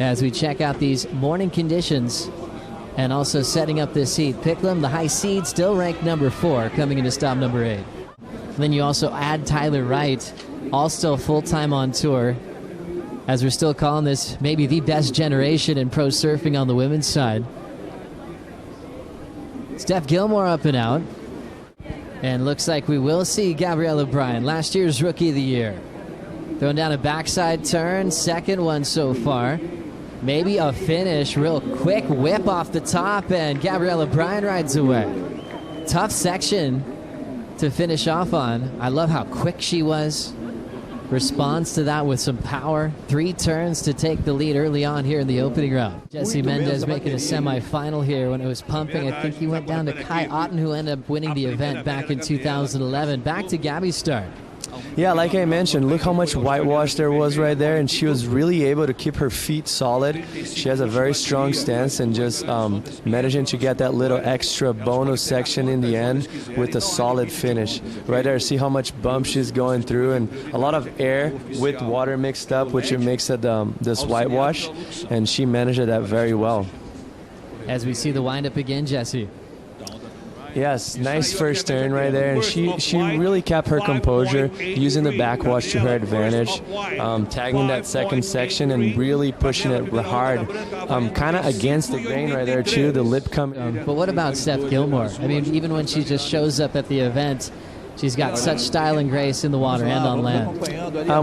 as we check out these morning conditions and also setting up this heat. Picklum, the high seed, still ranked number 4, coming into stop number 8. And then you also add Tyler Wright, all still full-time on tour, as we're still calling this maybe the best generation in pro surfing on the women's side. S.Gilmore up and out. And looks like we will see Gabriel Medina, last year's Rookie of the Year. Throwing down a backside turn, second one so far. Maybe a finish, real quick whip off the top, and Gabriel Medina rides away. Tough section to finish off on. I love how quick she was. Responds to that with some power. 3 turns to take the lead early on here in the opening round. Jesse Mendez making a semifinal here when it was pumping. I think he went down to Kai Otten, who ended up winning the event back in 2011. Back to Gabby's start. Yeah, like I mentioned, look how much whitewash there was right there, and she was really able to keep her feet solid. She has a very strong stance and just managing to get that little extra bonus section in the end with a solid finish. Right there, see how much bump she's going through, and a lot of air with water mixed up, which it makes it this whitewash, and she managed that very well. As we see the windup again, Jesse. Yes, nice first turn right there, and she really kept her composure, using the backwash to her advantage, tagging that second section and really pushing it hard, kind of against the grain right there too, the lip coming. But what about S.Gilmore? I mean, even when she just shows up at the event, she's got such style and grace in the water and on land.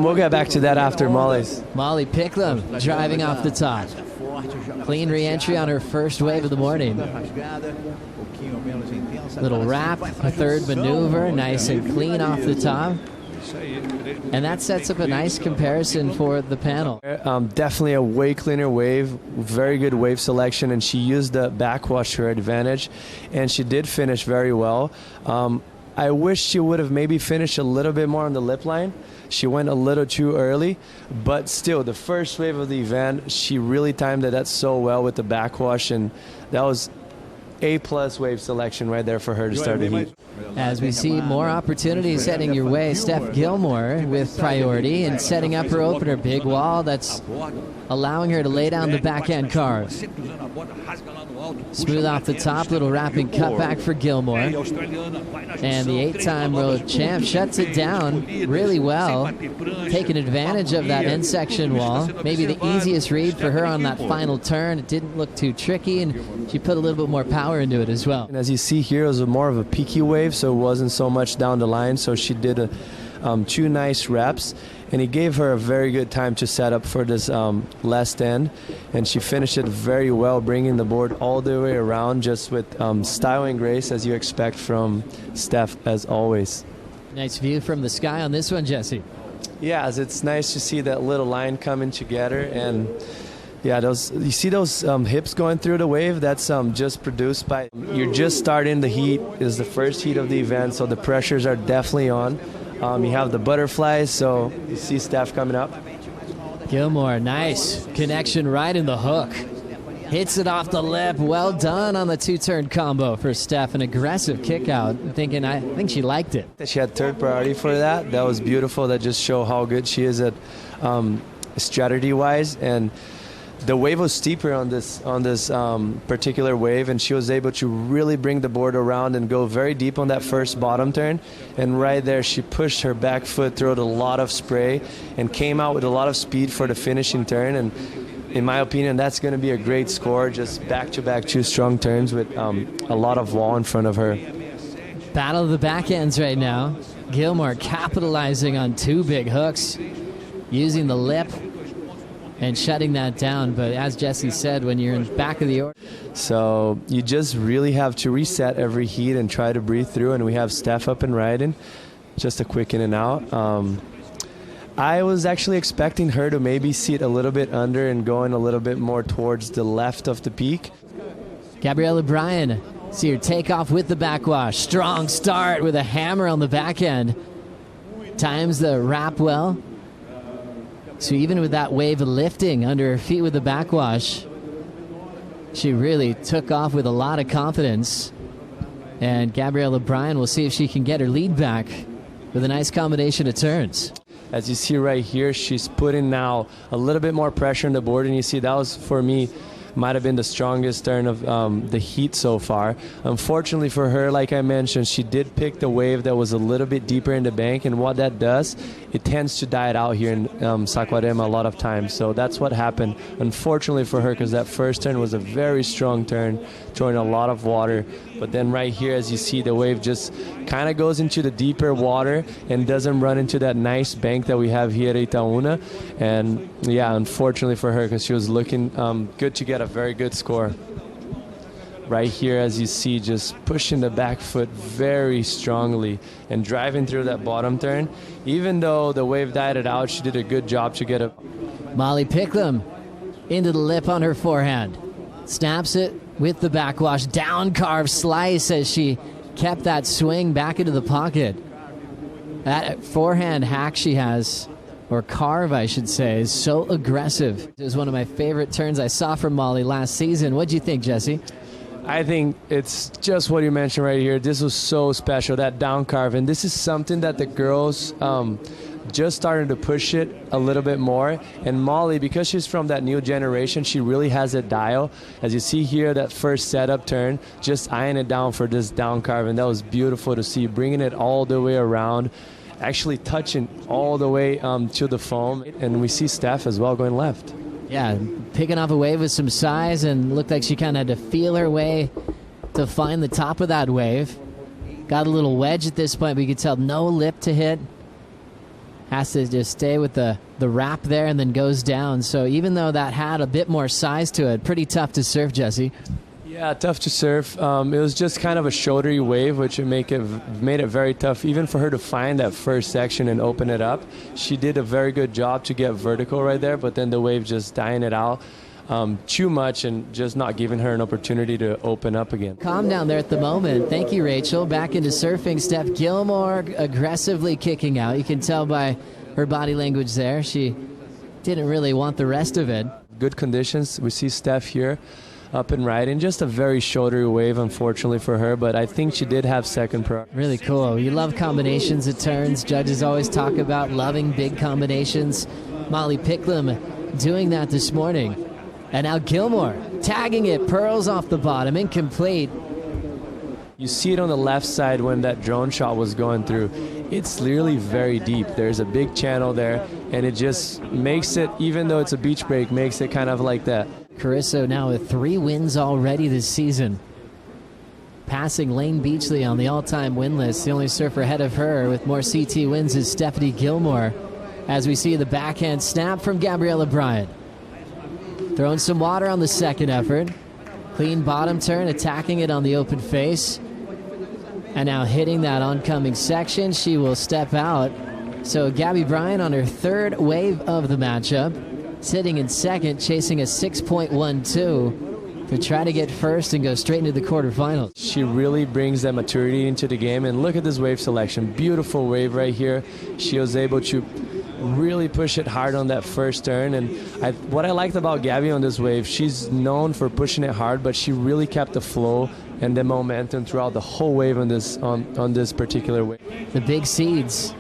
We'll get back to that after Molly's. Molly Picklum driving off the top. Clean re-entry on her first wave of the morning. Little wrap, a third maneuver, nice and clean off the top. And that sets up a nice comparison for the panel. Definitely a way cleaner wave, very good wave selection, and she used the backwash to her advantage, and she did finish very well. I wish she would have maybe finished a little bit more on the lip line. She went a little too early, but still, the first wave of the event, she really timed that so well with the backwash, and that was A+ wave selection right there for her to start the heat. As we see more opportunities heading your way, S.Gilmore with priority and setting up her opener. Big wall that's allowing her to lay down the backhand carve. Smooth off the top, little wrapping cutback for Gilmore. And the 8-time world champ shuts it down really well, taking advantage of that end section wall. Maybe the easiest read for her on that final turn. It didn't look too tricky, and she put a little bit more power into it as well. And as you see here, it was more of a peaky wave, so it wasn't so much down the line, so she did 2 nice reps, and he gave her a very good time to set up for this last end, and she finished it very well, bringing the board all the way around just with style and grace, as you expect from Steph, as always. Nice view from the sky on this one, Jesse. Yeah, it's nice to see that little line coming together, and yeah, you see those hips going through the wave? That's just produced by, you're just starting the heat. Is the first heat of the event, so the pressures are definitely on. You have the butterflies, so you see Steph coming up. Gilmore, nice connection right in the hook. Hits it off the lip. Well done on the 2-turn combo for Steph. An aggressive kick out. I think she liked it. She had third priority for that. That was beautiful. That just show how good she is at strategy-wise. And the wave was steeper on this particular wave, and she was able to really bring the board around and go very deep on that first bottom turn. And right there, she pushed her back foot, threw a lot of spray, and came out with a lot of speed for the finishing turn. And in my opinion, that's going to be a great score, just back-to-back 2 strong turns with a lot of wall in front of her. Battle of the backends right now. Gilmore capitalizing on 2 big hooks, using the lip and shutting that down. But as Jesse said, when you're in the back of the order, so you just really have to reset every heat and try to breathe through. And we have Steph up and riding, just a quick in and out. I was actually expecting her to maybe sit a little bit under and going a little bit more towards the left of the peak. Gabriel Medina, see her take off with the backwash. Strong start with a hammer on the back end. Times the wrap well. So even with that wave lifting under her feet with the backwash, she really took off with a lot of confidence. And Gabriela Medina will see if she can get her lead back with a nice combination of turns. As you see right here, she's putting now a little bit more pressure on the board, and you see that was, for me, might have been the strongest turn of the heat so far. Unfortunately for her, like I mentioned, she did pick the wave that was a little bit deeper in the bank, and what that does, it tends to die it out here in Saquarema a lot of times. So that's what happened, unfortunately for her, because that first turn was a very strong turn, throwing a lot of water. But then right here, as you see, the wave just kind of goes into the deeper water and doesn't run into that nice bank that we have here at Itaúna. And yeah, unfortunately for her, because she was looking good to get a very good score. Right here, as you see, just pushing the back foot very strongly and driving through that bottom turn. Even though the wave died it out, she did a good job to get a... M.Picklum into the lip on her forehand. Snaps it with the backwash. Down carve slice as she kept that swing back into the pocket. That forehand hack she has, or carve I should say, is so aggressive. It was one of my favorite turns I saw from Molly last season. What'd you think, Jesse? I think it's just what you mentioned right here. This was so special, that down carve. And this is something that the girls just started to push it a little bit more. And Molly, because she's from that new generation, she really has a dial. As you see here, that first setup turn, just eyeing it down for this down carve. And that was beautiful to see, bringing it all the way around, actually touching all the way to the foam. And we see Steph as well going left. Yeah, picking off a wave with some size, and looked like she kind of had to feel her way to find the top of that wave. Got a little wedge at this point, but you could tell no lip to hit. Has to just stay with the wrap there and then goes down. So even though that had a bit more size to it, pretty tough to serve, Jesse. Yeah, tough to serve. It was just kind of a shouldery wave, which made it very tough, even for her to find that first section and open it up. She did a very good job to get vertical right there, but then the wave just dying it out too much and just not giving her an opportunity to open up again. Calm down there at the moment. Thank you, Rachel. Back into surfing. S.Gilmore aggressively kicking out. You can tell by her body language there. She didn't really want the rest of it. Good conditions. We see Steph here up and riding. Just a very shouldery wave, unfortunately for her, but I think she did have second priority. Really cool. You love combinations of turns. Judges always talk about loving big combinations. M.Picklum doing that this morning. And now Gilmore tagging it, pearls off the bottom, incomplete. You see it on the left side when that drone shot was going through. It's literally very deep. There's a big channel there, and it just makes it, even though it's a beach break, makes it kind of like that. Carrisso now with 3 wins already this season. Passing Lane Beachley on the all-time win list. The only surfer ahead of her with more CT wins is Stephanie Gilmore. As we see the backhand snap from Gabriele Bryant. Throwing some water on the second effort. Clean bottom turn, attacking it on the open face. And now hitting that oncoming section. She will step out. So Gabby Bryant on her third wave of the matchup. Sitting in second, chasing a 6.12 to try to get first and go straight into the quarterfinals. She really brings that maturity into the game. And look at this wave selection. Beautiful wave right here. She was able to really push it hard on that first turn. And what I liked about Gabby on this wave, she's known for pushing it hard, but she really kept the flow and the momentum throughout the whole wave on this particular wave. The big seeds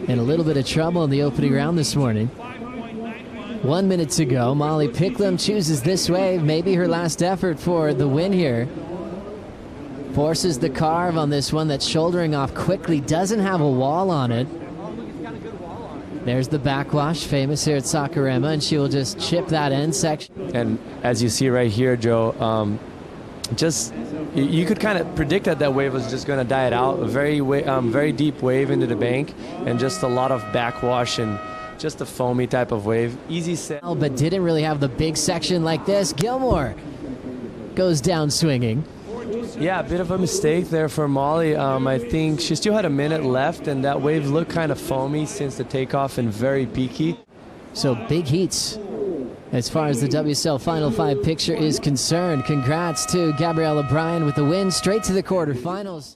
in a little bit of trouble in the opening round this morning. 1 minute to go. M.Picklum chooses this wave, maybe her last effort for the win here. Forces the carve on this one that's shouldering off quickly, doesn't have a wall on it. There's the backwash, famous here at Saquarema, and she will just chip that end section. And as you see right here, Joe, you could kind of predict that wave was just going to die it out. A very deep wave into the bank, and just a lot of backwash and just a foamy type of wave. Easy set. But didn't really have the big section like this. Gilmore goes down swinging. Yeah, a bit of a mistake there for Molly. I think she still had a minute left, and that wave looked kind of foamy since the takeoff and very peaky. So big heats as far as the WSL Final 5 picture is concerned. Congrats to Gabriele Bryant with the win, straight to the quarterfinals.